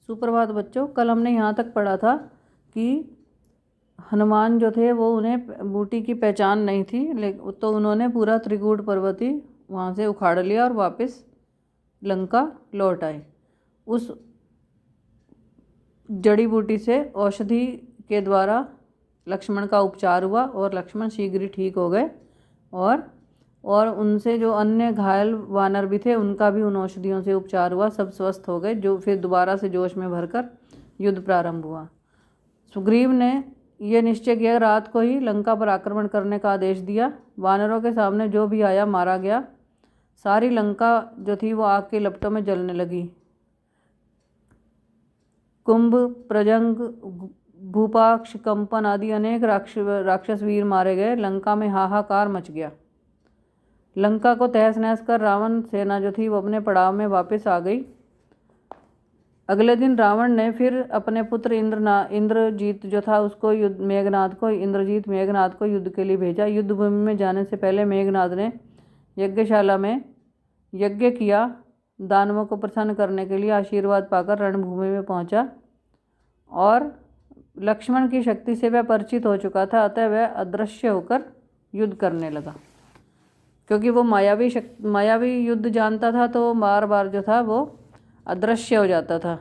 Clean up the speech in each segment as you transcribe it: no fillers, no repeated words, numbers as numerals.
सुप्रभात बच्चों। कल हमने यहाँ तक पढ़ा था कि हनुमान जो थे वो उन्हें बूटी की पहचान नहीं थी, लेकिन तो उन्होंने पूरा त्रिकूट पर्वत ही वहाँ से उखाड़ लिया और वापस लंका लौट आए। उस जड़ी बूटी से औषधि के द्वारा लक्ष्मण का उपचार हुआ और लक्ष्मण शीघ्र ही ठीक हो गए और उनसे जो अन्य घायल वानर भी थे उनका भी उन औषधियों से उपचार हुआ, सब स्वस्थ हो गए। जो फिर दोबारा से जोश में भरकर युद्ध प्रारंभ हुआ। सुग्रीव ने यह निश्चय किया, रात को ही लंका पर आक्रमण करने का आदेश दिया। वानरों के सामने जो भी आया मारा गया। सारी लंका जो थी वो आग की लपटों में जलने लगी। कुंभ, प्रजंग, भूपाक्ष, कंपन आदि अनेक राक्षस वीर मारे गए। लंका में हाहाकार मच गया। लंका को तहस नहस कर रावण सेना जो थी वो अपने पड़ाव में वापस आ गई। अगले दिन रावण ने फिर अपने पुत्र इंद्रजीत जो था उसको इंद्रजीत मेघनाद को युद्ध के लिए भेजा। युद्ध भूमि में जाने से पहले मेघनाद ने यज्ञशाला में यज्ञ किया। दानवों को प्रसन्न करने के लिए आशीर्वाद पाकर रणभूमि में पहुंचा और लक्ष्मण की शक्ति से वह परिचित हो चुका था, अतः वह अदृश्य होकर युद्ध करने लगा। क्योंकि वो मायावी युद्ध जानता था तो बार बार जो था वो अदृश्य हो जाता था।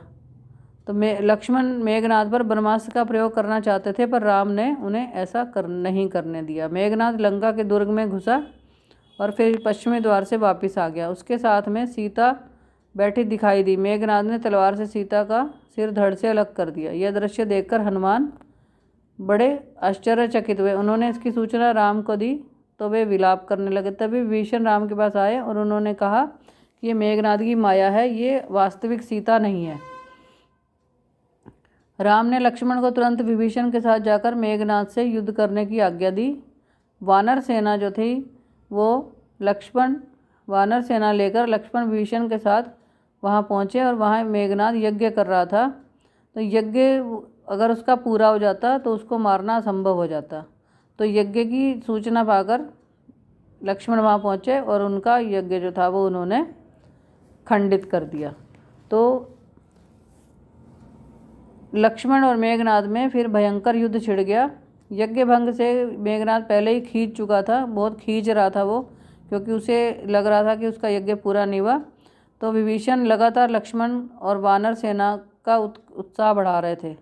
तो लक्ष्मण मेघनाद पर ब्रह्मास्त्र का प्रयोग करना चाहते थे, पर राम ने उन्हें ऐसा नहीं करने दिया। मेघनाद लंका के दुर्ग में घुसा और फिर पश्चिमी द्वार से वापस आ गया। उसके साथ में सीता बैठी दिखाई दी। मेघनाद ने तलवार से सीता का सिर धड़ से अलग कर दिया। यह दृश्य देखकर हनुमान बड़े आश्चर्यचकित हुए। उन्होंने इसकी सूचना राम को दी तो वे विलाप करने लगे। तभी विभीषण राम के पास आए और उन्होंने कहा कि ये मेघनाद की माया है, ये वास्तविक सीता नहीं है। राम ने लक्ष्मण को तुरंत विभीषण के साथ जाकर मेघनाद से युद्ध करने की आज्ञा दी। वानर सेना जो थी वो वानर सेना लेकर लक्ष्मण विभीषण के साथ वहाँ पहुँचे और वहाँ मेघनाद यज्ञ कर रहा था। तो यज्ञ अगर उसका पूरा हो जाता तो उसको मारना असंभव हो जाता। तो यज्ञ की सूचना पाकर लक्ष्मण वहाँ पहुँचे और उनका यज्ञ जो था वो उन्होंने खंडित कर दिया। तो लक्ष्मण और मेघनाद में फिर भयंकर युद्ध छिड़ गया। यज्ञ भंग से मेघनाद पहले ही खींच चुका था, बहुत खींच रहा था वो, क्योंकि उसे लग रहा था कि उसका यज्ञ पूरा नहीं हुआ। तो विभीषण लगातार लक्ष्मण और वानर सेना का उत्साह बढ़ा रहे थे।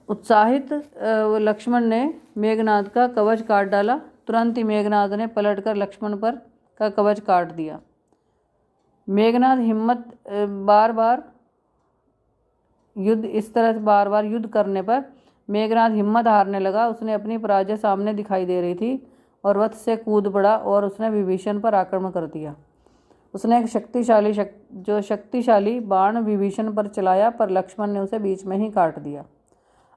उत्साहित लक्ष्मण ने मेघनाद का कवच काट डाला। तुरंत ही मेघनाद ने पलटकर लक्ष्मण पर का कवच काट दिया। मेघनाद बार बार युद्ध करने पर मेघनाद हिम्मत हारने लगा। उसने अपनी पराजय सामने दिखाई दे रही थी और रथ से कूद पड़ा और उसने विभीषण पर आक्रमण कर दिया। उसने एक शक्तिशाली बाण विभीषण पर चलाया, पर लक्ष्मण ने उसे बीच में ही काट दिया।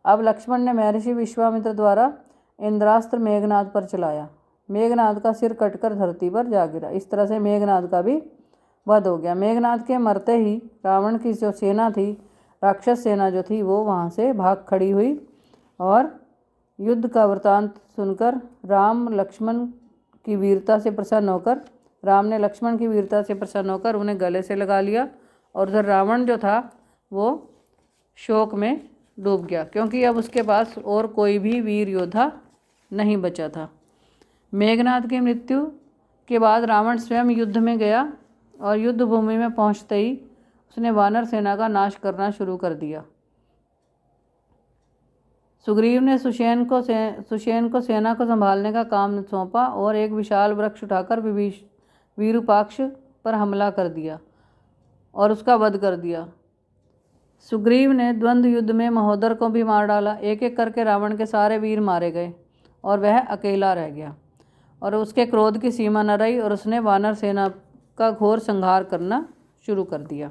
अब लक्ष्मण ने महर्षि विश्वामित्र द्वारा इंद्रास्त्र मेघनाद पर चलाया। मेघनाद का सिर कटकर धरती पर जा गिरा। इस तरह से मेघनाद का भी वध हो गया। मेघनाद के मरते ही रावण की जो सेना थी, राक्षस सेना जो थी, वो वहाँ से भाग खड़ी हुई और युद्ध का वृतांत सुनकर राम ने लक्ष्मण की वीरता से प्रसन्न होकर उन्हें गले से लगा लिया। और उधर रावण जो था वो शोक में डूब गया, क्योंकि अब उसके पास और कोई भी वीर योद्धा नहीं बचा था। मेघनाद की मृत्यु के बाद रावण स्वयं युद्ध में गया और युद्ध भूमि में पहुंचते ही उसने वानर सेना का नाश करना शुरू कर दिया। सुग्रीव ने सुषेण को सेना को संभालने का काम सौंपा और एक विशाल वृक्ष उठाकर विरूपाक्ष पर हमला कर दिया और उसका वध कर दिया। सुग्रीव ने द्वंद्व युद्ध में महोदर को भी मार डाला। एक एक करके रावण के सारे वीर मारे गए और वह अकेला रह गया और उसके क्रोध की सीमा न रही और उसने वानर सेना का घोर संहार करना शुरू कर दिया।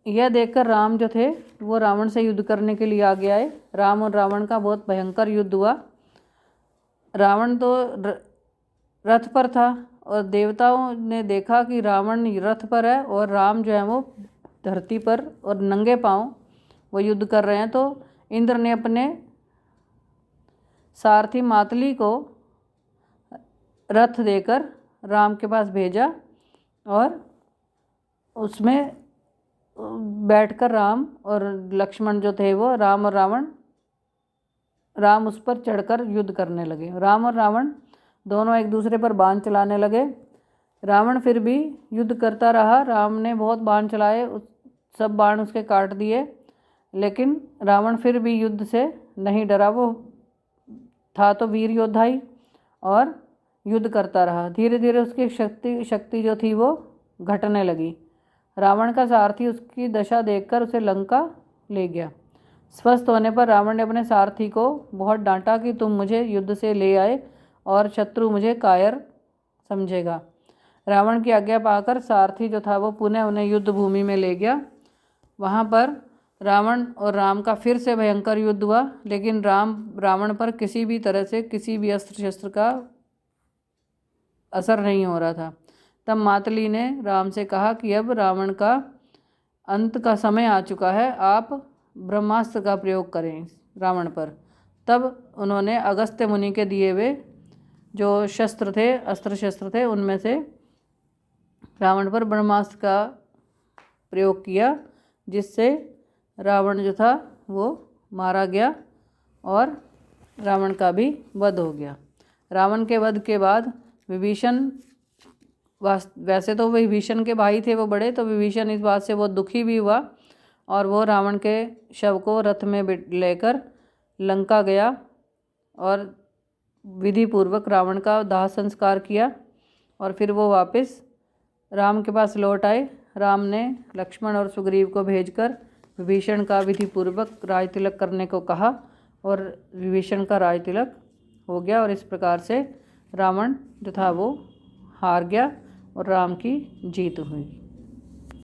यह देखकर राम जो थे वो रावण से युद्ध करने के लिए आगे आए। राम और रावण का बहुत भयंकर युद्ध हुआ। रावण तो रथ पर था और देवताओं ने देखा कि रावण रथ पर है और राम जो है वो धरती पर और नंगे पांव वो युद्ध कर रहे हैं। तो इंद्र ने अपने सारथी मातली को रथ देकर राम के पास भेजा और उसमें बैठकर राम और लक्ष्मण जो थे वो राम उस पर चढ़कर युद्ध करने लगे। राम और रावण दोनों एक दूसरे पर बाण चलाने लगे। रावण फिर भी युद्ध करता रहा। राम ने बहुत बाण चलाए, सब बाण उसके काट दिए, लेकिन रावण फिर भी युद्ध से नहीं डरा। वो था तो वीर योद्धा ही, और युद्ध करता रहा। धीरे धीरे उसकी शक्ति जो थी वो घटने लगी। रावण का सारथी उसकी दशा देखकर उसे लंका ले गया। स्वस्थ होने पर रावण ने अपने सारथी को बहुत डांटा कि तुम मुझे युद्ध से ले आए और शत्रु मुझे कायर समझेगा। रावण की आज्ञा पाकर सारथी जो था वो पुनः उन्हें युद्ध भूमि में ले गया। वहाँ पर रावण और राम का फिर से भयंकर युद्ध हुआ, लेकिन रावण पर किसी भी तरह से किसी भी अस्त्र शस्त्र का असर नहीं हो रहा था। तब मातली ने राम से कहा कि अब रावण का अंत का समय आ चुका है, आप ब्रह्मास्त्र का प्रयोग करें रावण पर। तब उन्होंने अगस्त्य मुनि के दिए हुए जो अस्त्र शस्त्र थे, उनमें से रावण पर ब्रह्मास्त्र का प्रयोग किया, जिससे रावण जो था वो मारा गया और रावण का भी वध हो गया। रावण के वध के बाद विभीषण, वैसे तो विभीषण के भाई थे वो बड़े, तो विभीषण इस बात से बहुत दुखी भी हुआ और वो रावण के शव को रथ में लेकर लंका गया और विधि पूर्वक रावण का दाह संस्कार किया और फिर वो वापस राम के पास लौट आए। राम ने लक्ष्मण और सुग्रीव को भेजकर विभीषण का विधि पूर्वक राज तिलक करने को कहा और विभीषण का राज तिलक हो गया और इस प्रकार से रावण जो था वो हार गया और राम की जीत हुई।